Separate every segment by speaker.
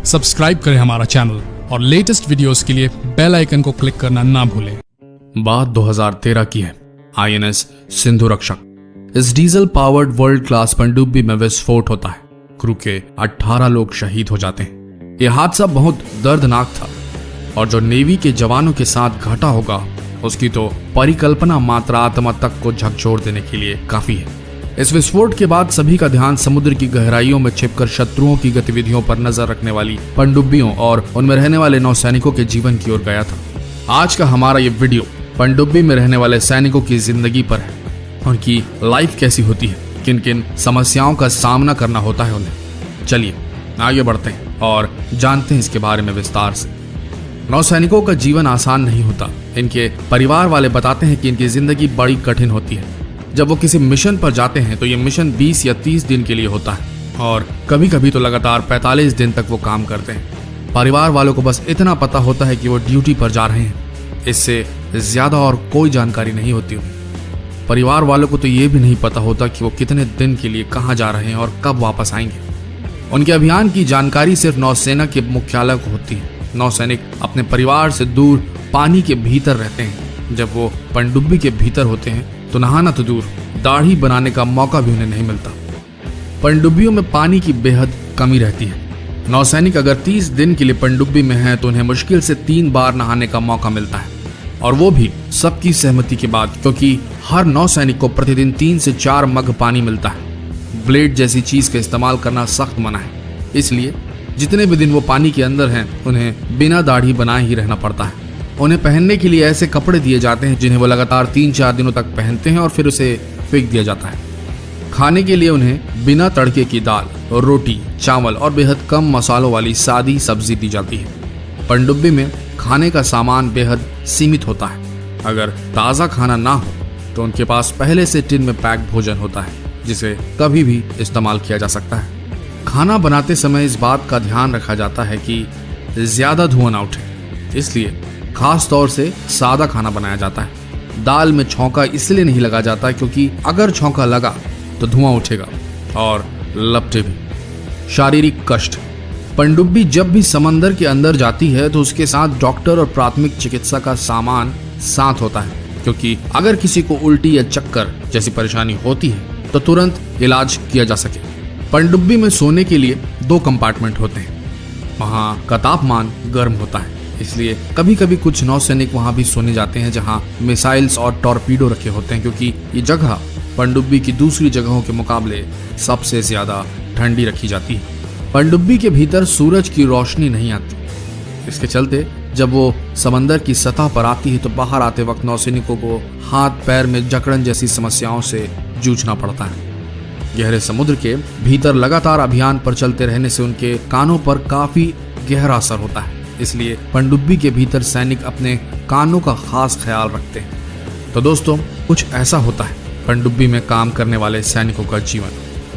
Speaker 1: Subscribe करें हमारा channel और लेटेस्ट वीडियोस के लिए बेल आइकन को क्लिक करना ना भूलें।
Speaker 2: बात 2013 की है। INS सिंधु रक्षक इस डीजल पावर्ड वर्ल्ड क्लास पनडुब्बी में विस्फोट होता है। क्रू के 18 लोग शहीद हो जाते हैं। यह हादसा बहुत दर्दनाक था और जो नेवी के जवानों के साथ घटा होगा उसकी तो परिकल्पना मात्रात्मक तक को झकझोर देने के लिए काफी है। इस विस्फोट के बाद सभी का ध्यान समुद्र की गहराइयों में छिपकर शत्रुओं की गतिविधियों पर नजर रखने वाली पनडुब्बियों और उनमें रहने वाले नौसैनिकों के जीवन की ओर गया था। आज का हमारा ये वीडियो पनडुब्बी में रहने वाले सैनिकों की जिंदगी पर है। उनकी लाइफ कैसी होती है, किन किन समस्याओं का सामना करना होता है उन्हें। चलिए आगे बढ़ते हैं और जानते हैं इसके बारे में विस्तार से। नौसैनिकों का जीवन आसान नहीं होता। इनके परिवार वाले बताते हैं कि इनकी जिंदगी बड़ी कठिन होती है। जब वो किसी मिशन पर जाते हैं तो ये मिशन 20 या 30 दिन के लिए होता है और कभी कभी तो लगातार 45 दिन तक वो काम करते हैं। परिवार वालों को बस इतना पता होता है कि वो ड्यूटी पर जा रहे हैं। इससे ज्यादा और कोई जानकारी नहीं होती उन्हें। परिवार वालों को तो ये भी नहीं पता होता कि वो कितने दिन के लिए कहाँ जा रहे हैं और कब वापस आएंगे। उनके अभियान की जानकारी सिर्फ नौसेना के मुख्यालय को होती है। नौसैनिक अपने परिवार से दूर पानी के भीतर रहते हैं। जब वो पनडुब्बी के भीतर होते हैं तो नहाना तो दूर, दाढ़ी बनाने का मौका भी उन्हें नहीं मिलता। पनडुब्बियों में पानी की बेहद कमी रहती है। नौसैनिक अगर 30 दिन के लिए पनडुब्बी में हैं तो उन्हें मुश्किल से 3 बार नहाने का मौका मिलता है और वो भी सबकी सहमति के बाद, क्योंकि हर नौसैनिक को प्रतिदिन 3 से 4 मग पानी मिलता है। ब्लेड जैसी चीज का इस्तेमाल करना सख्त मना है। इसलिए जितने भी दिन वो पानी के अंदर हैं उन्हें बिना दाढ़ी बनाए ही रहना पड़ता है। उन्हें पहनने के लिए ऐसे कपड़े दिए जाते हैं जिन्हें वो लगातार 3-4 दिनों तक पहनते हैं और फिर उसे फेंक दिया जाता है। खाने के लिए उन्हें बिना तड़के की दाल, रोटी, चावल और बेहद कम मसालों वाली सादी सब्जी दी जाती है। पनडुब्बी में खाने का सामान बेहद सीमित होता है। अगर ताज़ा खाना ना हो तो उनके पास पहले से टिन में पैक भोजन होता है जिसे कभी भी इस्तेमाल किया जा सकता है। खाना बनाते समय इस बात का ध्यान रखा जाता है कि ज्यादा धुआं ना उठे, इसलिए खास तौर से सादा खाना बनाया जाता है। दाल में छौंका इसलिए नहीं लगा जाता क्योंकि अगर छौंका लगा तो धुआं उठेगा और लपटे भी। शारीरिक कष्ट। पनडुब्बी जब भी समंदर के अंदर जाती है तो उसके साथ डॉक्टर और प्राथमिक चिकित्सा का सामान साथ होता है, क्योंकि अगर किसी को उल्टी या चक्कर जैसी परेशानी होती है तो तुरंत इलाज किया जा सके। पनडुब्बी में सोने के लिए 2 कंपार्टमेंट होते हैं। वहाँ का तापमान गर्म होता है, इसलिए कभी कभी कुछ नौसैनिक वहां भी सोने जाते हैं जहां मिसाइल्स और टॉर्पीडो रखे होते हैं, क्योंकि ये जगह पनडुब्बी की दूसरी जगहों के मुकाबले सबसे ज्यादा ठंडी रखी जाती है। पनडुब्बी के भीतर सूरज की रोशनी नहीं आती। इसके चलते जब वो समंदर की सतह पर आती है तो बाहर आते वक्त नौसैनिकों को हाथ पैर में जकड़न जैसी समस्याओं से जूझना पड़ता है। गहरे समुद्र के भीतर लगातार अभियान पर चलते रहने से उनके कानों पर काफी गहरा असर होता है। इसलिए पनडुब्बी के भीतर सैनिक अपने कानों का खास ख्याल रखते हैं। तो दोस्तों, कुछ ऐसा होता है पनडुब्बी में काम करने वाले सैनिकों का जीवन।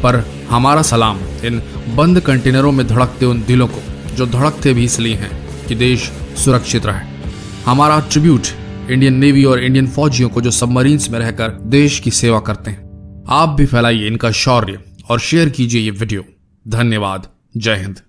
Speaker 2: पर हमारा सलाम इन बंद कंटेनरों में धड़कते उन दिलों को जो धड़कते भी इसलिए हैं कि देश सुरक्षित रहे। हमारा ट्रिब्यूट इंडियन नेवी और इंडियन फौजियों को जो सबमरीन्स में रहकर देश की सेवा करते हैं। आप भी फैलाइए इनका शौर्य और शेयर कीजिए ये वीडियो। धन्यवाद। जय हिंद।